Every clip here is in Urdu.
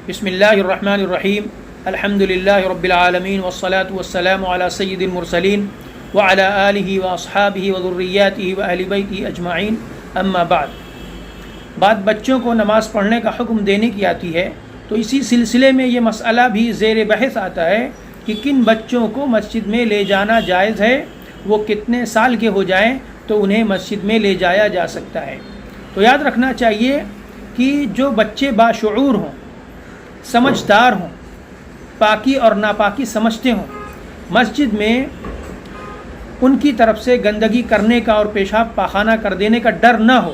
بسم اللہ الرحمن الرحیم الحمد للہ رب العالمین والصلاة والسلام علی سید المرسلین وعلی آلہ واصحابہ وذریاتہ واہل بیتہ اجمعین اما بات بچوں کو نماز پڑھنے کا حکم دینے کی آتی ہے، تو اسی سلسلے میں یہ مسئلہ بھی زیر بحث آتا ہے کہ کن بچوں کو مسجد میں لے جانا جائز ہے، وہ کتنے سال کے ہو جائیں تو انہیں مسجد میں لے جایا جا سکتا ہے۔ تو یاد رکھنا چاہیے کہ جو بچے باشعور ہوں، سمجھدار ہوں، پاکی اور ناپاکی سمجھتے ہوں، مسجد میں ان کی طرف سے گندگی کرنے کا اور پیشاب پاخانہ کر دینے کا ڈر نہ ہو،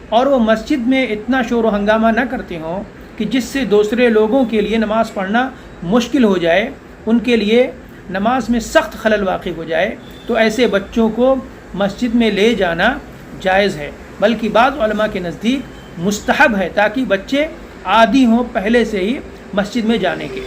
اور وہ مسجد میں اتنا شور و ہنگامہ نہ کرتے ہوں کہ جس سے دوسرے لوگوں کے لیے نماز پڑھنا مشکل ہو جائے، ان کے لیے نماز میں سخت خلل واقع ہو جائے، تو ایسے بچوں کو مسجد میں لے جانا جائز ہے، بلکہ بعض علماء کے نزدیک مستحب ہے، تاکہ بچے عادی ہوں پہلے سے ہی مسجد میں جانے کے۔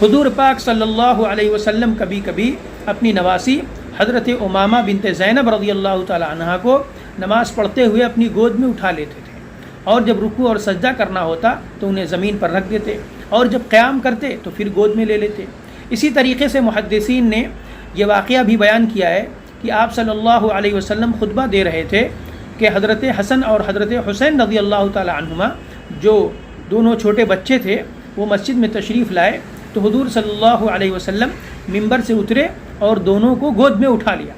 حضور پاک صلی اللہ علیہ وسلم کبھی کبھی اپنی نواسی حضرت امامہ بنت زینب رضی اللہ تعالی عنہا کو نماز پڑھتے ہوئے اپنی گود میں اٹھا لیتے تھے، اور جب رکوع اور سجدہ کرنا ہوتا تو انہیں زمین پر رکھ دیتے، اور جب قیام کرتے تو پھر گود میں لے لیتے۔ اسی طریقے سے محدثین نے یہ واقعہ بھی بیان کیا ہے کہ آپ صلی اللہ علیہ وسلم خطبہ دے رہے تھے کہ حضرت حسن اور حضرت حسین رضی اللہ تعالی عنہما، جو دونوں چھوٹے بچے تھے، وہ مسجد میں تشریف لائے، تو حضور صلی اللہ علیہ وسلم ممبر سے اترے اور دونوں کو گود میں اٹھا لیا۔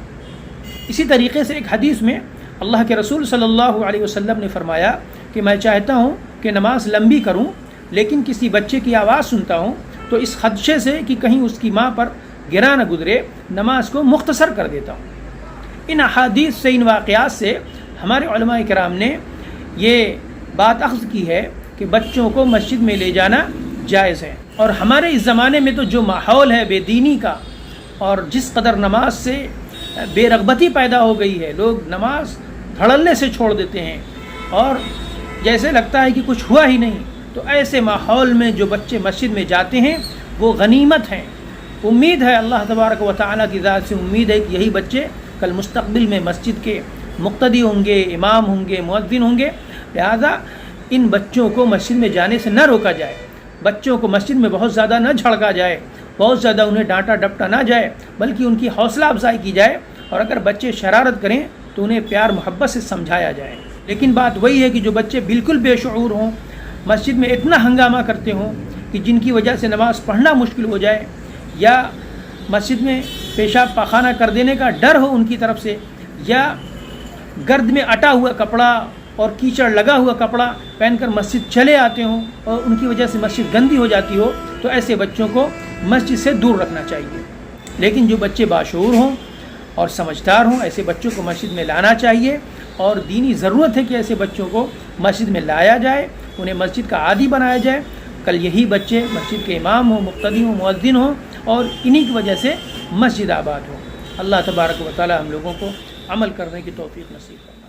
اسی طریقے سے ایک حدیث میں اللہ کے رسول صلی اللہ علیہ وسلم نے فرمایا کہ میں چاہتا ہوں کہ نماز لمبی کروں، لیکن کسی بچے کی آواز سنتا ہوں تو اس خدشے سے کہ کہیں اس کی ماں پر گرا نہ گزرے، نماز کو مختصر کر دیتا ہوں۔ ان احادیث سے، ان واقعات سے ہمارے علماء کرام نے یہ بات اخذ کی ہے کہ بچوں کو مسجد میں لے جانا جائز ہے۔ اور ہمارے اس زمانے میں تو جو ماحول ہے بے دینی کا، اور جس قدر نماز سے بے رغبتی پیدا ہو گئی ہے، لوگ نماز دھڑلنے سے چھوڑ دیتے ہیں اور جیسے لگتا ہے کہ کچھ ہوا ہی نہیں، تو ایسے ماحول میں جو بچے مسجد میں جاتے ہیں وہ غنیمت ہیں۔ امید ہے اللہ تبارک و تعالیٰ کی ذات سے امید ہے کہ یہی بچے کل مستقبل میں مسجد کے مقتدی ہوں گے، امام ہوں گے، مؤذن ہوں گے، لہذا ان بچوں کو مسجد میں جانے سے نہ روکا جائے، بچوں کو مسجد میں بہت زیادہ نہ جھڑکا جائے، بہت زیادہ انہیں ڈانٹا ڈپٹا نہ جائے، بلکہ ان کی حوصلہ افزائی کی جائے، اور اگر بچے شرارت کریں تو انہیں پیار محبت سے سمجھایا جائے۔ لیکن بات وہی ہے کہ جو بچے بالکل بے شعور ہوں، مسجد میں اتنا ہنگامہ کرتے ہوں کہ جن کی وجہ سے نماز پڑھنا مشکل ہو جائے، یا مسجد میں پیشاب پاخانہ کر دینے کا ڈر ہو ان کی طرف سے، یا گرد میں اٹا ہوا کپڑا اور کیچڑ لگا ہوا کپڑا پہن کر مسجد چلے آتے ہوں اور ان کی وجہ سے مسجد گندی ہو جاتی ہو، تو ایسے بچوں کو مسجد سے دور رکھنا چاہیے۔ لیکن جو بچے باشعور ہوں اور سمجھدار ہوں، ایسے بچوں کو مسجد میں لانا چاہیے، اور دینی ضرورت ہے کہ ایسے بچوں کو مسجد میں لایا جائے، انہیں مسجد کا عادی بنایا جائے۔ کل یہی بچے مسجد کے امام ہوں، مقتدی ہوں، مؤذن ہوں، اور انہی کی وجہ سے مسجد آباد ہو۔ اللہ تبارک و تعالی ہم لوگوں کو عمل کرنے کی توفیق نصیب کرے۔